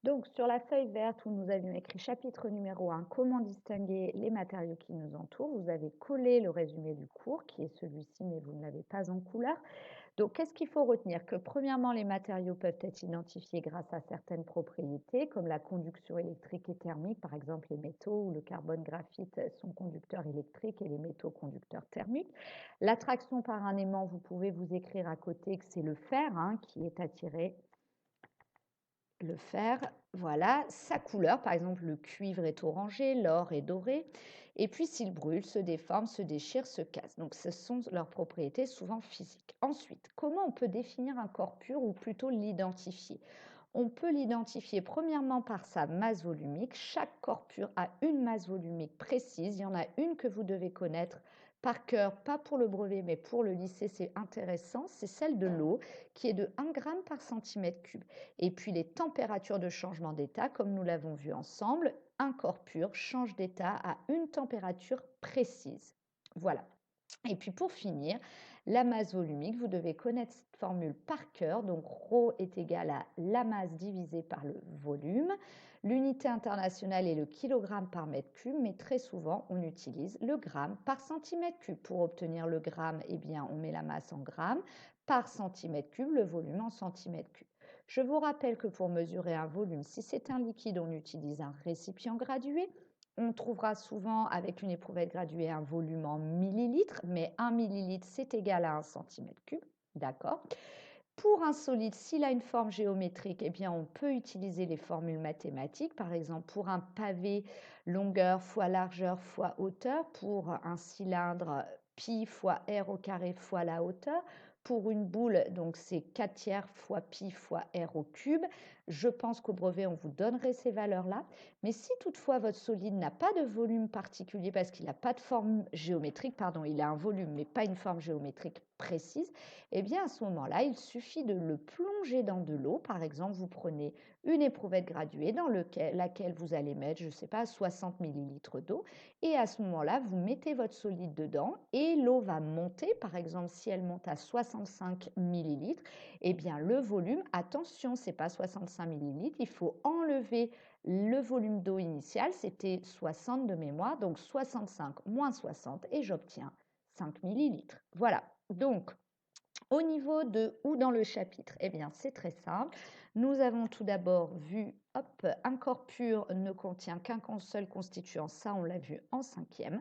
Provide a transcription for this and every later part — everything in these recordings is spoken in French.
Donc, sur la feuille verte où nous avions écrit chapitre numéro 1, comment distinguer les matériaux qui nous entourent, vous avez collé le résumé du cours, qui est celui-ci, mais vous ne l'avez pas en couleur. Donc, qu'est-ce qu'il faut retenir? Que premièrement, les matériaux peuvent être identifiés grâce à certaines propriétés, comme la conduction électrique et thermique, par exemple les métaux ou le carbone graphite sont conducteurs électriques et les métaux conducteurs thermiques. L'attraction par un aimant, vous pouvez vous écrire à côté que c'est le fer hein, qui est attiré. Le fer, voilà, sa couleur, par exemple le cuivre est orangé, l'or est doré, et puis s'il brûle, se déforme, se déchire, se casse. Donc ce sont leurs propriétés souvent physiques. Ensuite, comment on peut définir un corps pur ou plutôt l'identifier? On peut l'identifier premièrement par sa masse volumique. Chaque corps pur a une masse volumique précise. Il y en a une que vous devez connaître par cœur, pas pour le brevet, mais pour le lycée, c'est intéressant. C'est celle de l'eau, qui est de 1 gramme par centimètre cube. Et puis les températures de changement d'état, comme nous l'avons vu ensemble, un corps pur change d'état à une température précise. Voilà. Et puis pour finir, la masse volumique, vous devez connaître cette formule par cœur. Donc ρ est égal à la masse divisée par le volume. L'unité internationale est le kilogramme par mètre cube, mais très souvent on utilise le gramme par centimètre cube. Pour obtenir le gramme, eh bien, on met la masse en grammes, par centimètre cube, le volume en centimètre cube. Je vous rappelle que pour mesurer un volume, si c'est un liquide, on utilise un récipient gradué. On trouvera souvent avec une éprouvette graduée un volume en millilitres, mais 1 millilitre, c'est égal à 1 centimètre cube. D'accord. Pour un solide, s'il a une forme géométrique, eh bien, on peut utiliser les formules mathématiques. Par exemple, pour un pavé, longueur fois largeur fois hauteur. Pour un cylindre, pi fois r au carré fois la hauteur. Pour une boule, donc c'est 4 tiers fois pi fois r au cube. Je pense qu'au brevet, on vous donnerait ces valeurs-là. Mais si toutefois votre solide n'a pas de volume particulier parce qu'il n'a pas de forme géométrique, pardon, il a un volume mais pas une forme géométrique précise, eh bien à ce moment-là, il suffit de le plonger dans de l'eau. Par exemple, vous prenez une éprouvette graduée dans laquelle vous allez mettre, je ne sais pas, 60 millilitres d'eau. Et à ce moment-là, vous mettez votre solide dedans et l'eau va monter. Par exemple, si elle monte à 65 millilitres, eh bien le volume, attention, ce n'est pas 65 millilitres, il faut enlever le volume d'eau initial, c'était 60 de mémoire, donc 65 moins 60 et j'obtiens 5 millilitres. Voilà. Donc, au niveau de où dans le chapitre? Eh bien, c'est très simple. Nous avons tout d'abord vu, hop, un corps pur ne contient qu'un seul constituant. Ça, on l'a vu en 5e.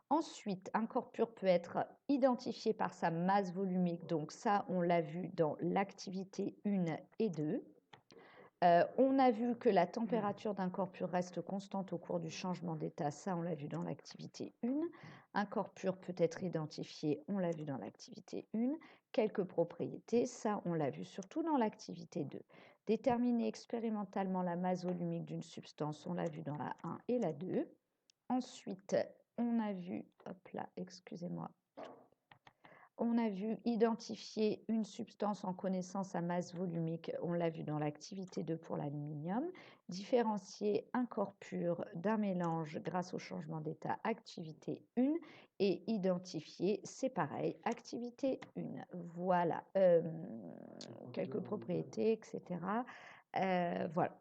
Ensuite, un corps pur peut être identifié par sa masse volumique. Donc ça, on l'a vu dans l'activité 1 et 2. On a vu que la température d'un corps pur reste constante au cours du changement d'état. Ça, on l'a vu dans l'activité 1. Un corps pur peut être identifié, on l'a vu dans l'activité 1. Quelques propriétés, ça, on l'a vu surtout dans l'activité 2. Déterminer expérimentalement la masse volumique d'une substance, on l'a vu dans la 1 et la 2. Ensuite, on a vu, hop là, excusez-moi, on a vu identifier une substance en connaissant sa masse volumique, on l'a vu dans l'activité 2 pour l'aluminium. Différencier un corps pur d'un mélange grâce au changement d'état, activité 1. Et identifier, c'est pareil, activité 1. Voilà, quelques propriétés, etc. Voilà.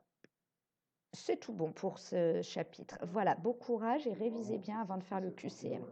C'est tout bon pour ce chapitre. Voilà, bon courage et révisez bien avant de faire le QCM.